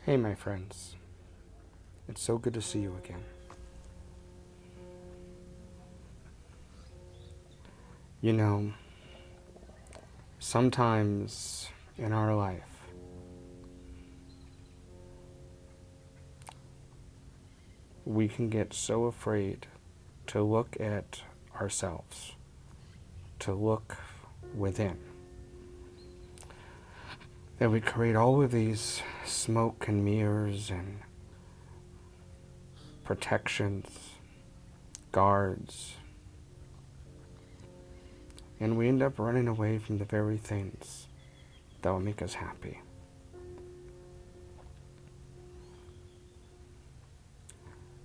Hey, my friends. It's so good to see you again. You know, sometimes in our life, we can get so afraid to look at ourselves, to look within, that we create all of these smoke and mirrors and protections, guards, and we end up running away from the very things that will make us happy.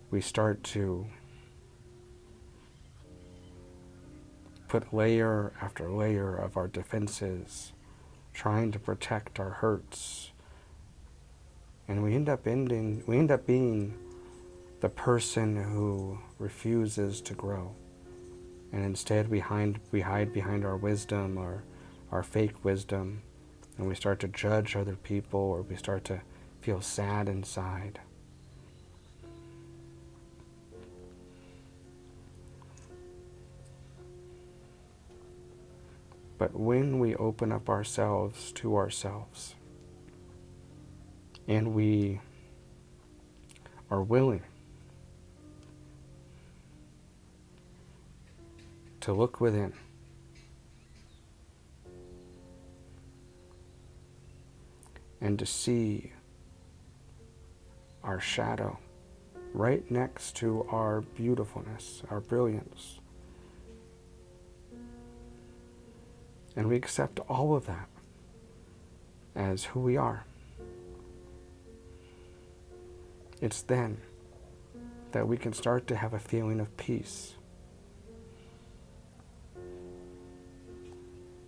We start to put layer after layer of our defenses, trying to protect our hurts, and we end up being the person who refuses to grow, and instead we hide behind our wisdom or our fake wisdom, and we start to judge other people, or we start to feel sad inside. But when we open up ourselves to ourselves, and we are willing to look within, and to see our shadow right next to our beautifulness, our brilliance, and we accept all of that as who we are, it's then that we can start to have a feeling of peace,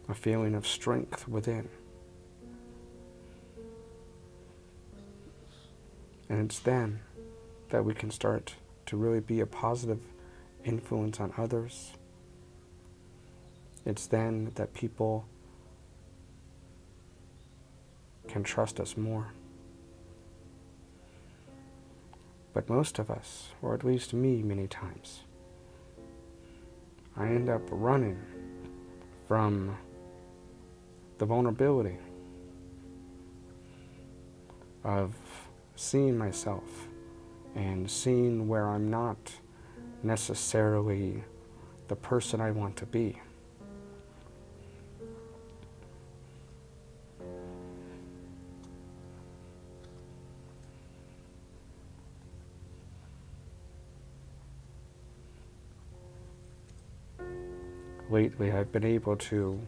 a feeling of strength within. And it's then that we can start to really be a positive influence on others. It's then that people can trust us more. But most of us, or at least me many times, I end up running from the vulnerability of seeing myself and seeing where I'm not necessarily the person I want to be. Lately, I've been able to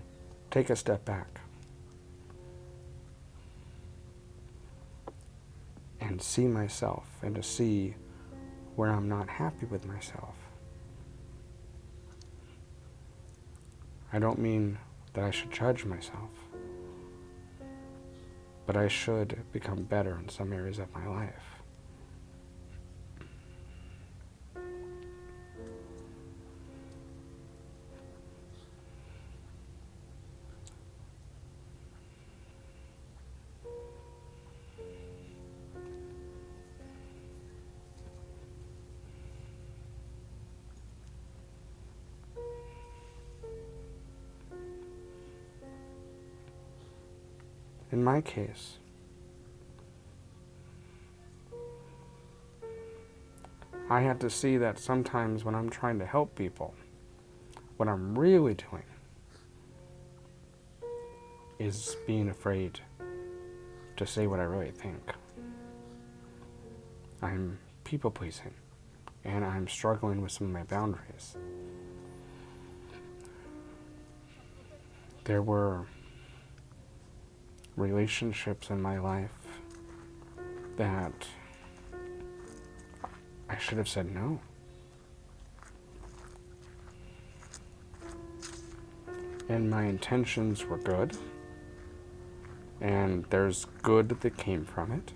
take a step back and see myself, and to see where I'm not happy with myself. I don't mean that I should judge myself, but I should become better in some areas of my life. In my case, I had to see that sometimes when I'm trying to help people, what I'm really doing is being afraid to say what I really think. I'm people pleasing, and I'm struggling with some of my boundaries. There were relationships in my life that I should have said no. And my intentions were good, and there's good that came from it.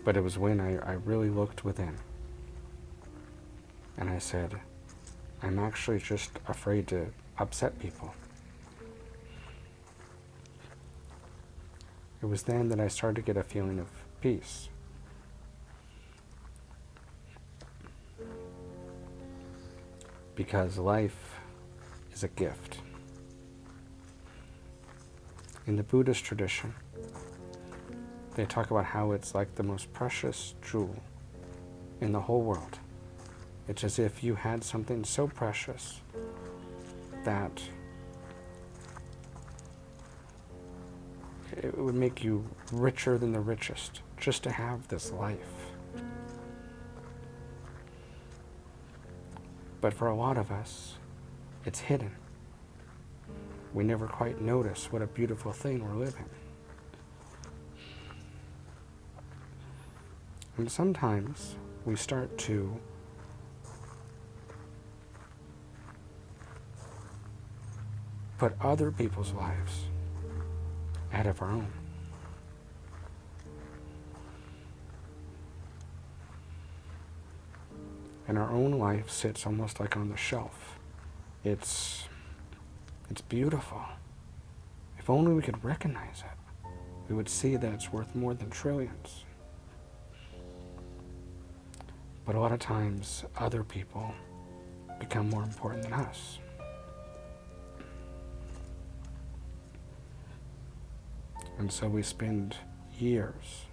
But it was when I really looked within, and I said, I'm actually just afraid to upset people. It was then that I started to get a feeling of peace. Because life is a gift. In the Buddhist tradition, they talk about how it's like the most precious jewel in the whole world. It's as if you had something so precious that it would make you richer than the richest just to have this life. But for a lot of us, it's hidden. We never quite notice what a beautiful thing we're living. And sometimes we start to put other people's lives ahead of our own. And our own life sits almost like on the shelf. It's beautiful. If only we could recognize it, we would see that it's worth more than trillions. But a lot of times, other people become more important than us. And so we spend years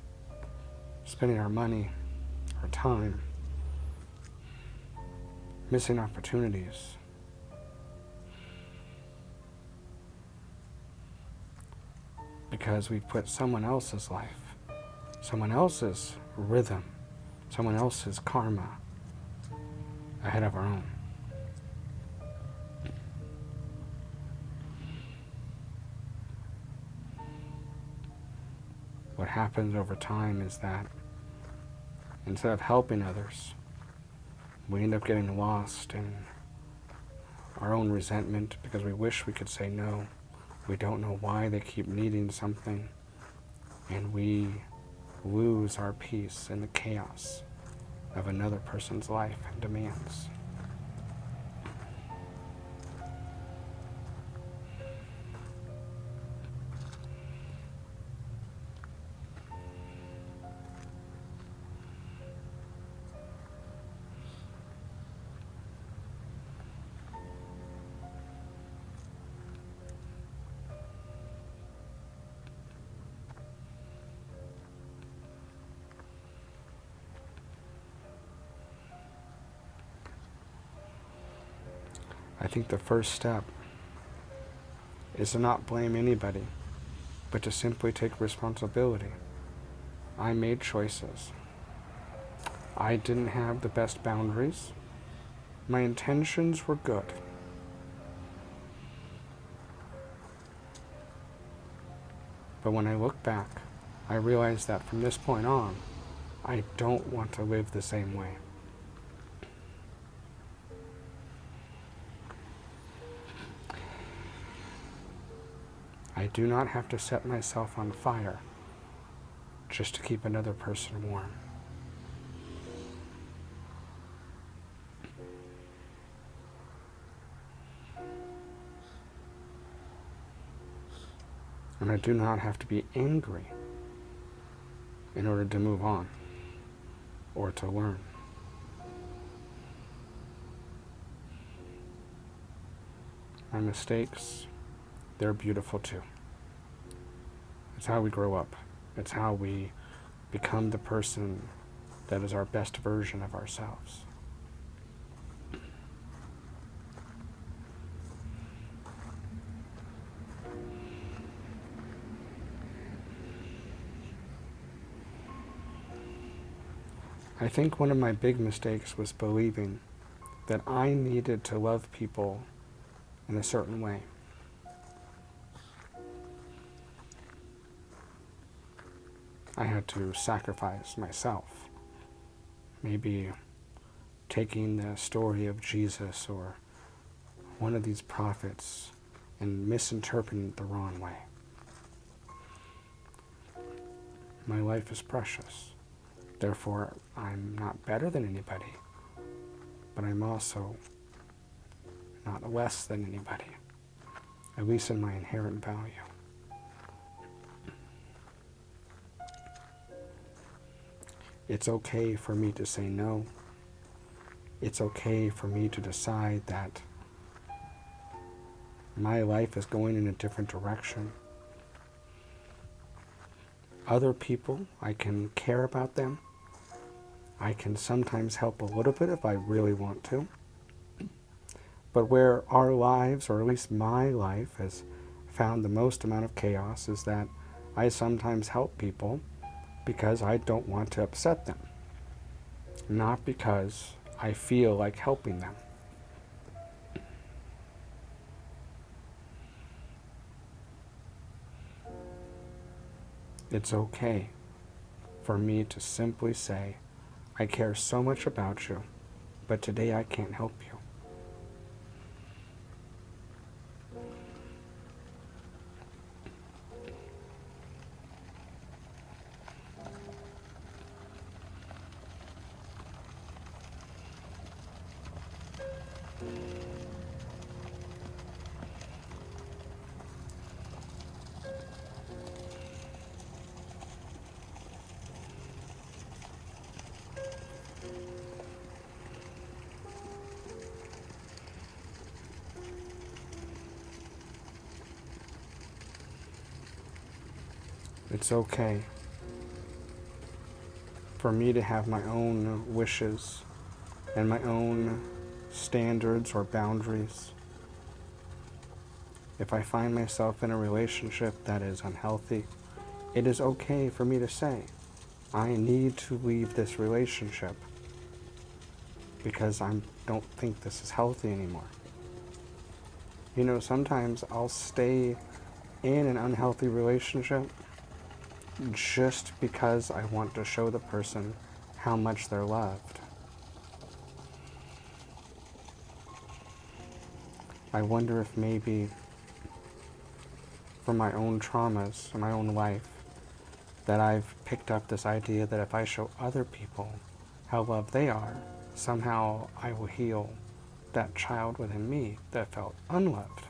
spending our money, our time, missing opportunities, because we put someone else's life, someone else's rhythm, someone else's karma ahead of our own. What happens over time is that instead of helping others, we end up getting lost in our own resentment because we wish we could say no. We don't know why they keep needing something, and we lose our peace in the chaos of another person's life and demands. I think the first step is to not blame anybody, but to simply take responsibility. I made choices. I didn't have the best boundaries. My intentions were good. But when I look back, I realize that from this point on, I don't want to live the same way. I do not have to set myself on fire just to keep another person warm. And I do not have to be angry in order to move on or to learn. My mistakes, they're beautiful too. It's how we grow up. It's how we become the person that is our best version of ourselves. I think one of my big mistakes was believing that I needed to love people in a certain way. I had to sacrifice myself. Maybe taking the story of Jesus or one of these prophets and misinterpreting it the wrong way. My life is precious. Therefore, I'm not better than anybody, but I'm also not less than anybody, at least in my inherent value. It's okay for me to say no. It's okay for me to decide that my life is going in a different direction. Other people, I can care about them. I can sometimes help a little bit if I really want to. But where our lives, or at least my life, has found the most amount of chaos is that I sometimes help people because I don't want to upset them, not because I feel like helping them. It's okay for me to simply say, I care so much about you, but today I can't help you. It's okay for me to have my own wishes and my own standards or boundaries. If I find myself in a relationship that is unhealthy, it is okay for me to say, I need to leave this relationship because I don't think this is healthy anymore. You know, sometimes I'll stay in an unhealthy relationship just because I want to show the person how much they're loved. I wonder if maybe from my own traumas in my own life that I've picked up this idea that if I show other people how loved they are, somehow I will heal that child within me that felt unloved.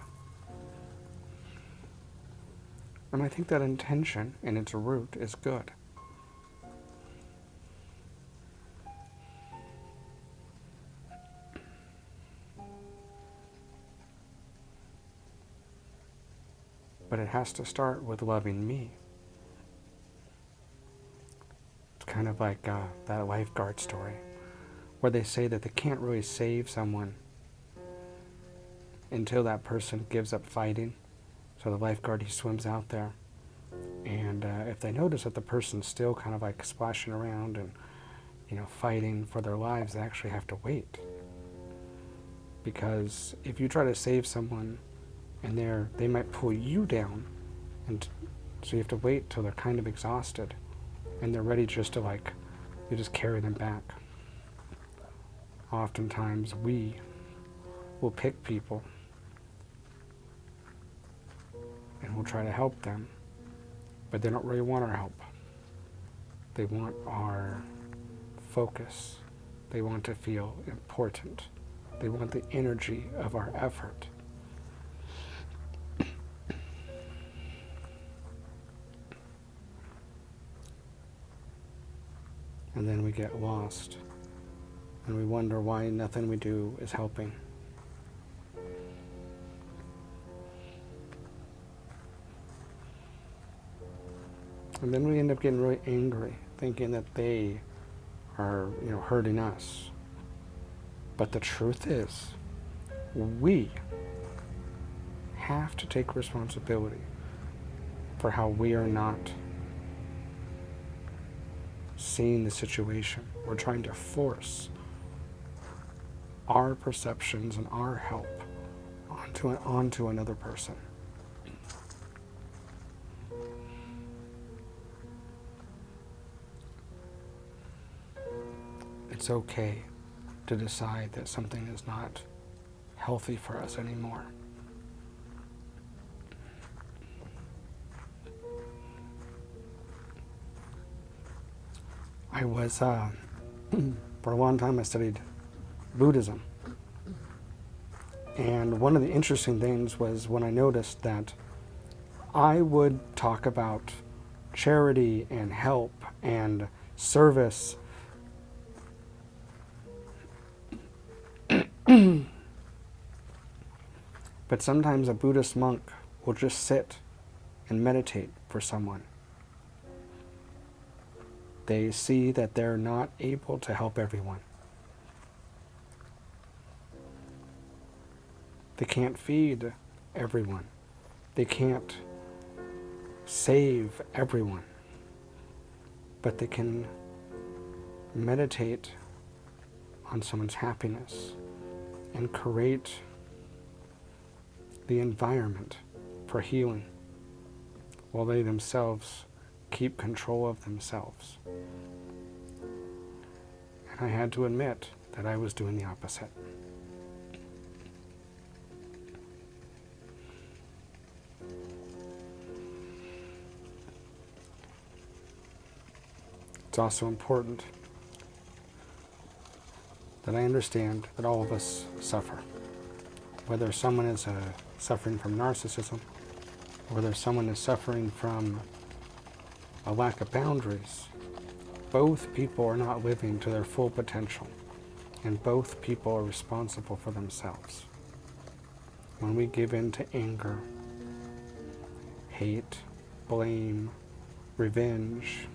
And I think that intention in its root is good. But it has to start with loving me. It's kind of like that lifeguard story where they say that they can't really save someone until that person gives up fighting. So the lifeguard, he swims out there, and if they notice that the person's still kind of like splashing around and, you know, fighting for their lives, they actually have to wait. Because if you try to save someone and they might pull you down, and so you have to wait till they're kind of exhausted and they're ready just to you just carry them back. Oftentimes we will pick people and we'll try to help them, but they don't really want our help. They want our focus. They want to feel important. They want the energy of our effort. And then we get lost, and we wonder why nothing we do is helping. And then we end up getting really angry, thinking that they are, hurting us. But the truth is, we have to take responsibility for how we are not seeing the situation. We're trying to force our perceptions and our help onto another person. It's okay to decide that something is not healthy for us anymore. I was, for a long time I studied Buddhism. And one of the interesting things was when I noticed that I would talk about charity and help and service But sometimes a Buddhist monk will just sit and meditate for someone. They see that they're not able to help everyone. They can't feed everyone. They can't save everyone. But they can meditate on someone's happiness and create the environment for healing while they themselves keep control of themselves. And I had to admit that I was doing the opposite. It's also important that I understand that all of us suffer. Whether someone is suffering from narcissism, or whether someone is suffering from a lack of boundaries, both people are not living to their full potential, and both people are responsible for themselves. When we give in to anger, hate, blame, revenge,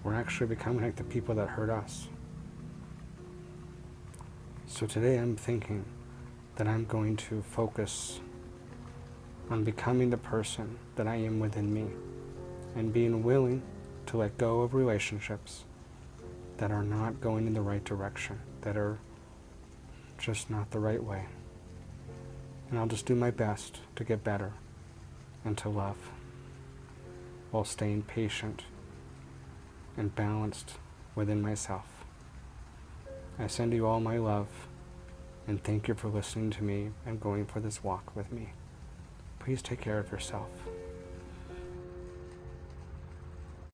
we're actually becoming like the people that hurt us. So today I'm thinking that I'm going to focus on becoming the person that I am within me and being willing to let go of relationships that are not going in the right direction, that are just not the right way. And I'll just do my best to get better and to love while staying patient and balanced within myself. I send you all my love and thank you for listening to me and going for this walk with me. Please take care of yourself.